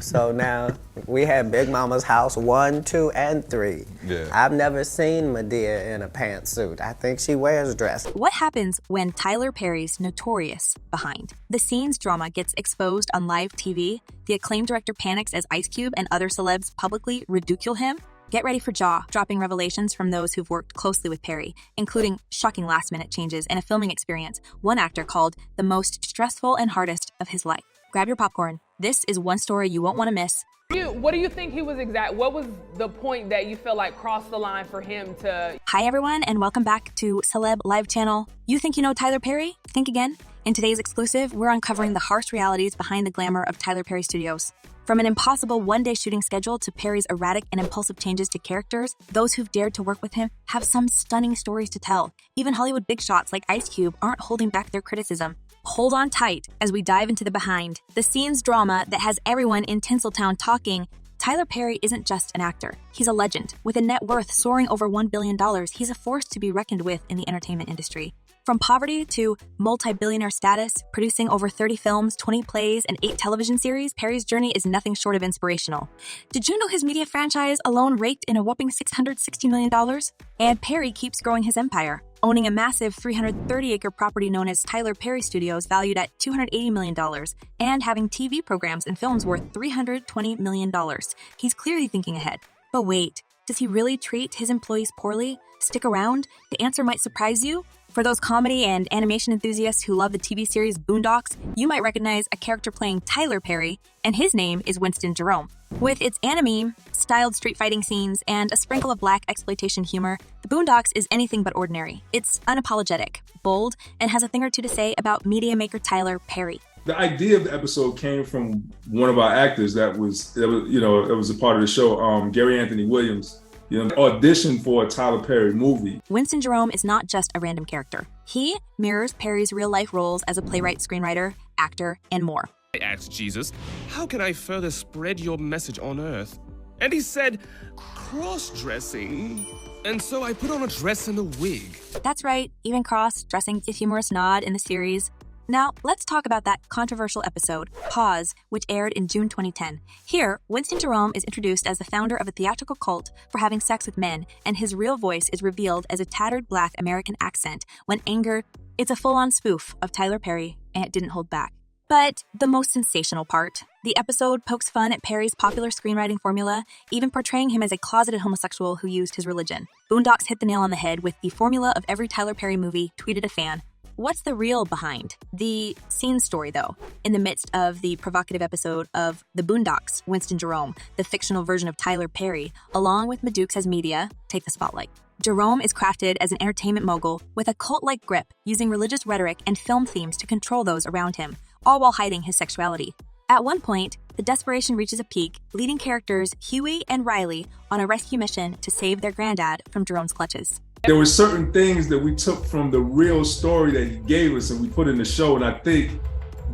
So now we had Big Mama's house 1, 2, and 3. Yeah. I've never seen Madea in a pantsuit. I think she wears dress. What happens when Tyler Perry's Notorious behind the scenes drama gets exposed on live TV? The acclaimed director panics as Ice Cube and other celebs publicly ridicule him. Get ready for jaw-dropping revelations from those who've worked closely with Perry, including shocking last-minute changes in a filming experience one actor called the most stressful and hardest of his life. Grab your popcorn. This is one story you won't want to miss. What do you think he was what was the point that you feel like crossed the line for him to... Hi everyone, and welcome back to Celeb Live Channel. You think you know Tyler Perry? Think again. In today's exclusive, we're uncovering the harsh realities behind the glamour of Tyler Perry Studios. From an impossible one-day shooting schedule to Perry's erratic and impulsive changes to characters, those who've dared to work with him have some stunning stories to tell. Even Hollywood big shots like Ice Cube aren't holding back their criticism. Hold on tight as we dive into the behind the scenes drama that has everyone in Tinseltown talking. Tyler Perry isn't just an actor. He's a legend. With a net worth soaring over $1 billion, he's a force to be reckoned with in the entertainment industry. From poverty to multi-billionaire status, producing over 30 films, 20 plays, and 8 television series, Perry's journey is nothing short of inspirational. Did you know his media franchise alone raked in a whopping $660 million? And Perry keeps growing his empire, owning a massive 330-acre property known as Tyler Perry Studios valued at $280 million, and having TV programs and films worth $320 million. He's clearly thinking ahead. But wait, does he really treat his employees poorly? Stick around, the answer might surprise you. For those comedy and animation enthusiasts who love the TV series Boondocks, you might recognize a character playing Tyler Perry, and his name is Winston Jerome. With its anime-styled street fighting scenes and a sprinkle of black exploitation humor, the Boondocks is anything but ordinary. It's unapologetic, bold, and has a thing or two to say about media maker Tyler Perry. The idea of the episode came from one of our actors that was a part of the show, Gary Anthony Williams. Auditioned for a Tyler Perry movie. Winston Jerome is not just a random character. He mirrors Perry's real-life roles as a playwright, screenwriter, actor, and more. I asked Jesus, how can I further spread your message on earth? And he said, cross-dressing. And so I put on a dress and a wig. That's right, even cross-dressing is a humorous nod in the series. Now, let's talk about that controversial episode, Pause, which aired in June 2010. Here, Winston Jerome is introduced as the founder of a theatrical cult for having sex with men, and his real voice is revealed as a tattered Black American accent when angered. It's a full-on spoof of Tyler Perry, and it didn't hold back. But the most sensational part, the episode pokes fun at Perry's popular screenwriting formula, even portraying him as a closeted homosexual who used his religion. Boondocks hit the nail on the head with the formula of every Tyler Perry movie, tweeted a fan. What's the real behind the scene story, though? In the midst of the provocative episode of The Boondocks, Winston Jerome, the fictional version of Tyler Perry, along with Boondocks as media, take the spotlight. Jerome is crafted as an entertainment mogul with a cult-like grip, using religious rhetoric and film themes to control those around him, all while hiding his sexuality. At one point, the desperation reaches a peak, leading characters Huey and Riley on a rescue mission to save their granddad from Jerome's clutches. There were certain things that we took from the real story that he gave us and we put in the show, and I think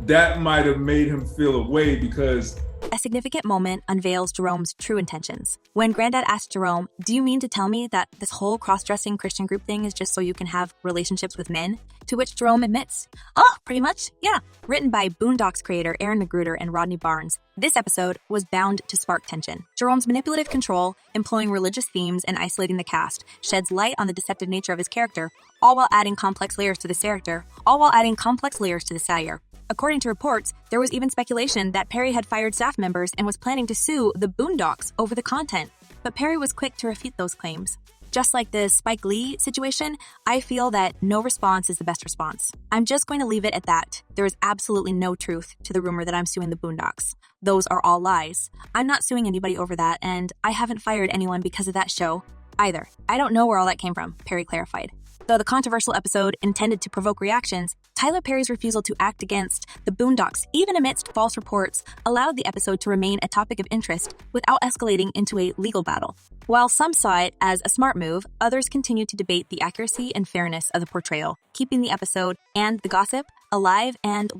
that might have made him feel a way because... A significant moment unveils Jerome's true intentions. When Granddad asked Jerome, do you mean to tell me that this whole cross-dressing Christian group thing is just so you can have relationships with men? To which Jerome admits, oh, pretty much, yeah. Written by Boondocks creator Aaron Magruder and Rodney Barnes, this episode was bound to spark tension. Jerome's manipulative control, employing religious themes and isolating the cast, sheds light on the deceptive nature of his character, all while adding complex layers to the satire. According to reports, there was even speculation that Perry had fired staff members and was planning to sue the Boondocks over the content. But Perry was quick to refute those claims. Just like the Spike Lee situation, I feel that no response is the best response. I'm just going to leave it at that. There is absolutely no truth to the rumor that I'm suing the Boondocks. Those are all lies. I'm not suing anybody over that, and I haven't fired anyone because of that show either. I don't know where all that came from, Perry clarified. Though the controversial episode intended to provoke reactions, Tyler Perry's refusal to act against the Boondocks, even amidst false reports, allowed the episode to remain a topic of interest without escalating into a legal battle. While some saw it as a smart move, others continued to debate the accuracy and fairness of the portrayal, keeping the episode and the gossip alive and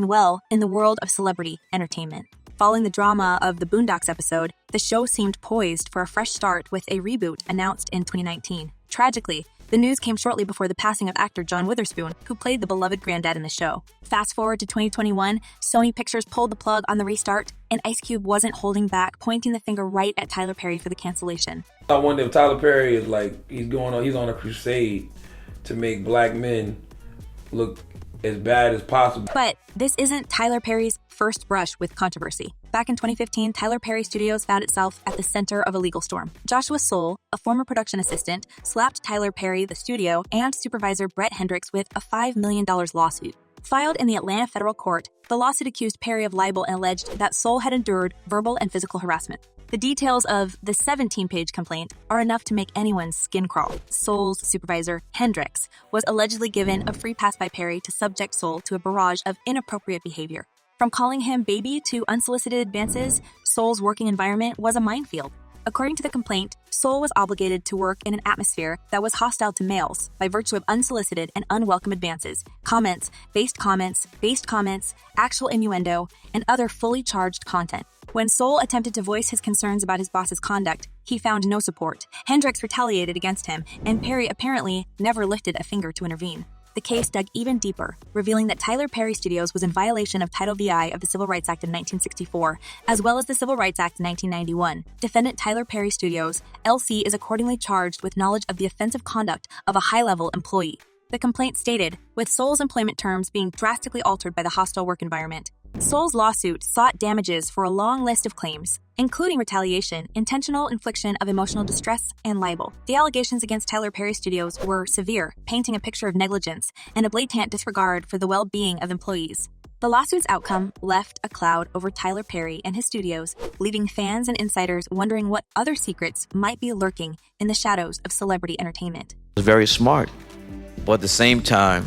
well in the world of celebrity entertainment. Following the drama of the Boondocks episode, the show seemed poised for a fresh start with a reboot announced in 2019. Tragically, The news came shortly before the passing of actor John Witherspoon, who played the beloved granddad in the show. Fast forward to 2021, Sony Pictures pulled the plug on the restart, and Ice Cube wasn't holding back, pointing the finger right at Tyler Perry for the cancellation. I wonder if Tyler Perry is like, he's on a crusade to make black men look as bad as possible. But this isn't Tyler Perry's first brush with controversy. Back in 2015, Tyler Perry Studios found itself at the center of a legal storm. Joshua Soule, a former production assistant, slapped Tyler Perry, the studio, and supervisor Brett Hendricks with a $5 million lawsuit. Filed in the Atlanta federal court, the lawsuit accused Perry of libel and alleged that Soule had endured verbal and physical harassment. The details of the 17-page complaint are enough to make anyone's skin crawl. Soule's supervisor, Hendricks, was allegedly given a free pass by Perry to subject Soule to a barrage of inappropriate behavior. From calling him baby to unsolicited advances, Soule's working environment was a minefield. According to the complaint, Soule was obligated to work in an atmosphere that was hostile to males by virtue of unsolicited and unwelcome advances, comments, actual innuendo, and other fully charged content. When Soule attempted to voice his concerns about his boss's conduct, he found no support. Hendricks retaliated against him, and Perry apparently never lifted a finger to intervene. The case dug even deeper, revealing that Tyler Perry Studios was in violation of Title VI of the Civil Rights Act of 1964, as well as the Civil Rights Act of 1991. Defendant Tyler Perry Studios, LC, is accordingly charged with knowledge of the offensive conduct of a high-level employee. The complaint stated, with Soule's employment terms being drastically altered by the hostile work environment. Soule's lawsuit sought damages for a long list of claims, including retaliation, intentional infliction of emotional distress, and libel. The allegations against Tyler Perry Studios were severe, painting a picture of negligence and a blatant disregard for the well-being of employees. The lawsuit's outcome left a cloud over Tyler Perry and his studios, leaving fans and insiders wondering what other secrets might be lurking in the shadows of celebrity entertainment. It's very smart, but at the same time,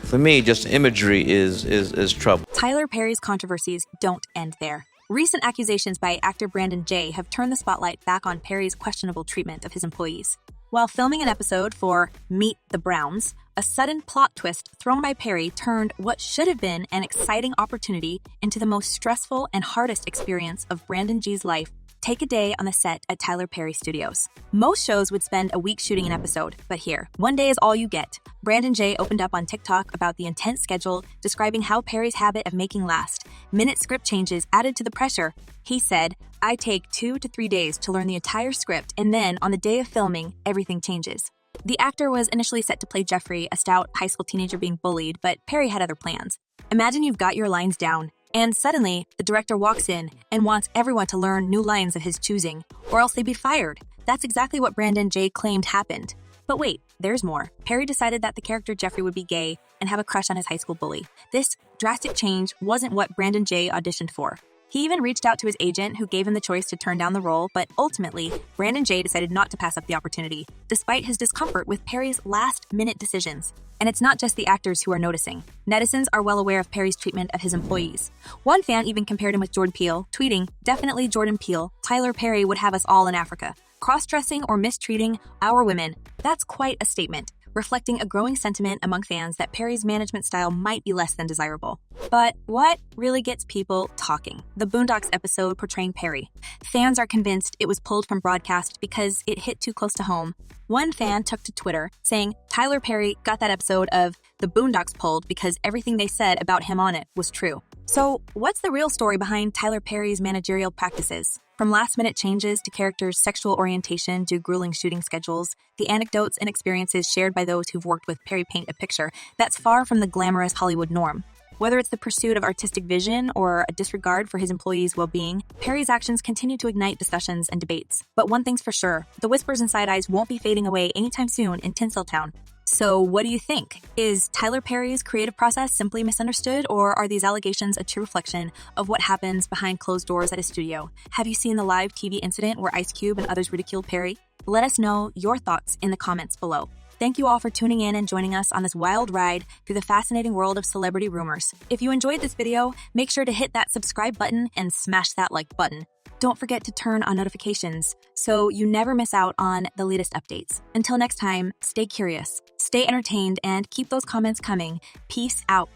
for me, just imagery is trouble. Tyler Perry's controversies don't end there. Recent accusations by actor Brandon Jay have turned the spotlight back on Perry's questionable treatment of his employees. While filming an episode for Meet the Browns, a sudden plot twist thrown by Perry turned what should have been an exciting opportunity into the most stressful and hardest experience of Brandon G's life. Take a day on the set at Tyler Perry Studios. Most shows would spend a week shooting an episode, but here, one day is all you get. Brandon Jay opened up on TikTok about the intense schedule, describing how Perry's habit of making last-minute script changes added to the pressure. He said, "I take 2 to 3 days to learn the entire script, and then on the day of filming, everything changes." The actor was initially set to play Jeffrey, a stout high school teenager being bullied, but Perry had other plans. Imagine you've got your lines down, and suddenly, the director walks in and wants everyone to learn new lines of his choosing, or else they'd be fired. That's exactly what Brandon Jay claimed happened. But wait, there's more. Perry decided that the character Jeffrey would be gay and have a crush on his high school bully. This drastic change wasn't what Brandon Jay auditioned for. He even reached out to his agent, who gave him the choice to turn down the role, but ultimately, Brandon Jay decided not to pass up the opportunity, despite his discomfort with Perry's last-minute decisions. And it's not just the actors who are noticing. Netizens are well aware of Perry's treatment of his employees. One fan even compared him with Jordan Peele, tweeting, "Definitely Jordan Peele, Tyler Perry would have us all in Africa. Cross-dressing or mistreating our women." That's quite a statement, reflecting a growing sentiment among fans that Perry's management style might be less than desirable. But what really gets people talking? The Boondocks episode portraying Perry. Fans are convinced it was pulled from broadcast because it hit too close to home. One fan took to Twitter saying Tyler Perry got that episode of The Boondocks pulled because everything they said about him on it was true. So what's the real story behind Tyler Perry's managerial practices? From last-minute changes to characters' sexual orientation to grueling shooting schedules, the anecdotes and experiences shared by those who've worked with Perry paint a picture that's far from the glamorous Hollywood norm. Whether it's the pursuit of artistic vision or a disregard for his employees' well-being, Perry's actions continue to ignite discussions and debates. But one thing's for sure, the whispers and side-eyes won't be fading away anytime soon in Tinseltown. So what do you think? Is Tyler Perry's creative process simply misunderstood, or are these allegations a true reflection of what happens behind closed doors at a studio? Have you seen the live TV incident where Ice Cube and others ridiculed Perry? Let us know your thoughts in the comments below. Thank you all for tuning in and joining us on this wild ride through the fascinating world of celebrity rumors. If you enjoyed this video, make sure to hit that subscribe button and smash that like button. Don't forget to turn on notifications so you never miss out on the latest updates. Until next time, stay curious, stay entertained, and keep those comments coming. Peace out.